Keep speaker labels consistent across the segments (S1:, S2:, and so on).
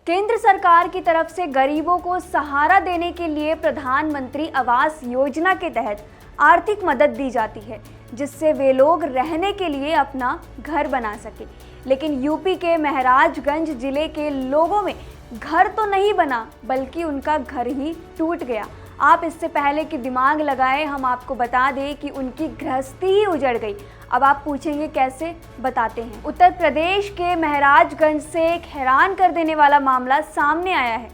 S1: केंद्र सरकार की तरफ से गरीबों को सहारा देने के लिए प्रधानमंत्री आवास योजना के तहत आर्थिक मदद दी जाती है, जिससे वे लोग रहने के लिए अपना घर बना सके। लेकिन यूपी के महाराजगंज जिले के लोगों में घर तो नहीं बना, बल्कि उनका घर ही टूट गया। आप इससे पहले कि दिमाग लगाएं, हम आपको बता दें कि उनकी गृहस्थी ही उजड़ गई। अब आप पूछेंगे कैसे, बताते हैं। उत्तर प्रदेश के महाराजगंज से एक हैरान कर देने वाला मामला सामने आया है।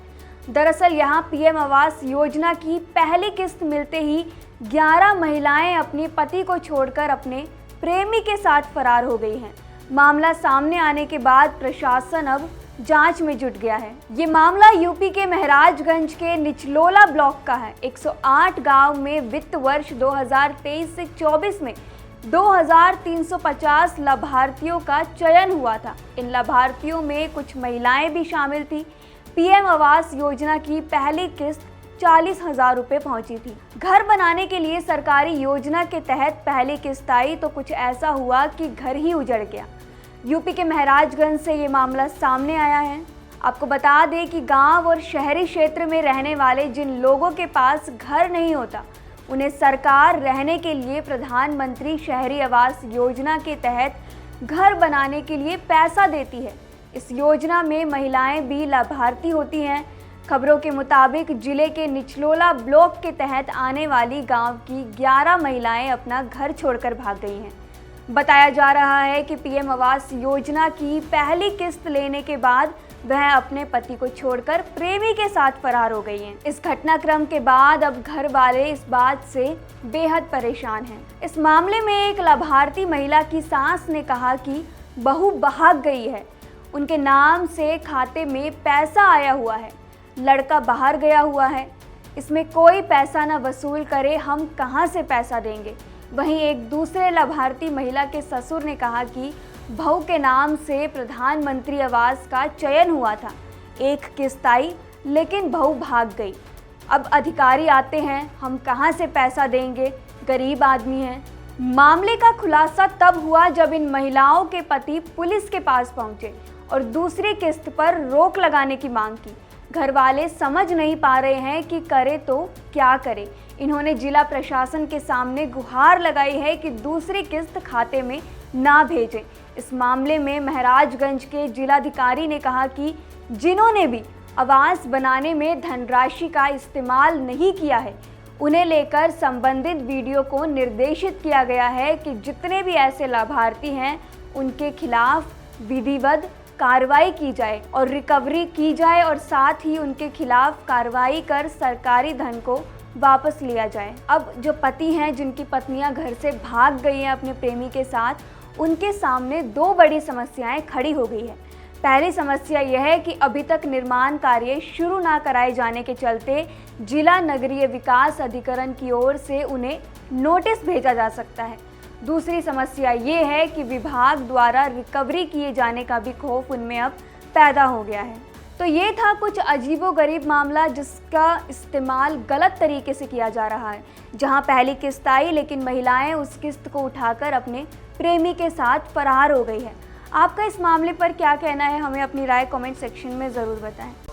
S1: दरअसल यहाँ पीएम आवास योजना की पहली किस्त मिलते ही 11 महिलाएं अपने पति को छोड़कर अपने प्रेमी के साथ फरार हो गई हैं। मामला सामने आने के बाद प्रशासन अब जांच में जुट गया है। ये मामला यूपी के महाराजगंज के निचलोला ब्लॉक का है। 108 गांव में वित्त वर्ष 2023 से 24 में 2350 लाभार्थियों का चयन हुआ था। इन लाभार्थियों में कुछ महिलाएं भी शामिल थी। पीएम आवास योजना की पहली किस्त 40,000 रुपये पहुंची थी। घर बनाने के लिए सरकारी योजना के तहत पहली किस्त आई तो कुछ ऐसा हुआ कि घर ही उजड़ गया। यूपी के महाराजगंज से ये मामला सामने आया है। आपको बता दें कि गांव और शहरी क्षेत्र में रहने वाले जिन लोगों के पास घर नहीं होता, उन्हें सरकार रहने के लिए प्रधानमंत्री शहरी आवास योजना के तहत घर बनाने के लिए पैसा देती है। इस योजना में महिलाएं भी लाभार्थी होती हैं। खबरों के मुताबिक जिले के निचलोला ब्लॉक के तहत आने वाली गांव की 11 महिलाएं अपना घर छोड़कर भाग गई हैं। बताया जा रहा है कि पीएम आवास योजना की पहली किस्त लेने के बाद वह अपने पति को छोड़कर प्रेमी के साथ फरार हो गई हैं। इस घटनाक्रम के बाद अब घर वाले इस बात से बेहद परेशान हैं। इस मामले में एक लाभार्थी महिला की सास ने कहा कि बहू भाग गई है, उनके नाम से खाते में पैसा आया हुआ है, लड़का बाहर गया हुआ है, इसमें कोई पैसा न वसूल करे, हम कहाँ से पैसा देंगे। वहीं एक दूसरे लाभार्थी महिला के ससुर ने कहा कि बहू के नाम से प्रधानमंत्री आवास का चयन हुआ था, एक किस्त आई लेकिन बहू भाग गई, अब अधिकारी आते हैं, हम कहाँ से पैसा देंगे, गरीब आदमी हैं। मामले का खुलासा तब हुआ जब इन महिलाओं के पति पुलिस के पास पहुंचे और दूसरी किस्त पर रोक लगाने की मांग की। घर वाले समझ नहीं पा रहे हैं कि करे तो क्या करे। इन्होंने जिला प्रशासन के सामने गुहार लगाई है कि दूसरी किस्त खाते में ना भेजें। इस मामले में महाराजगंज के जिलाधिकारी ने कहा कि जिन्होंने भी आवास बनाने में धनराशि का इस्तेमाल नहीं किया है, उन्हें लेकर संबंधित वीडियो को निर्देशित किया गया है कि जितने भी ऐसे लाभार्थी हैं उनके खिलाफ विधिवत कार्रवाई की जाए और रिकवरी की जाए और साथ ही उनके खिलाफ कार्रवाई कर सरकारी धन को वापस लिया जाए। अब जो पति हैं जिनकी पत्नियां घर से भाग गई हैं अपने प्रेमी के साथ, उनके सामने दो बड़ी समस्याएं खड़ी हो गई है। पहली समस्या यह है कि अभी तक निर्माण कार्य शुरू ना कराए जाने के चलते जिला नगरीय विकास अधिकरण की ओर से उन्हें नोटिस भेजा जा सकता है। दूसरी समस्या ये है कि विभाग द्वारा रिकवरी किए जाने का भी खौफ उनमें अब पैदा हो गया है। तो ये था कुछ अजीबोगरीब मामला जिसका इस्तेमाल गलत तरीके से किया जा रहा है। जहां पहली किस्त आई लेकिन महिलाएं उस किस्त को उठाकर अपने प्रेमी के साथ फरार हो गई है। आपका इस मामले पर क्या कहना है, हमें अपनी राय कमेंट सेक्शन में ज़रूर बताएं।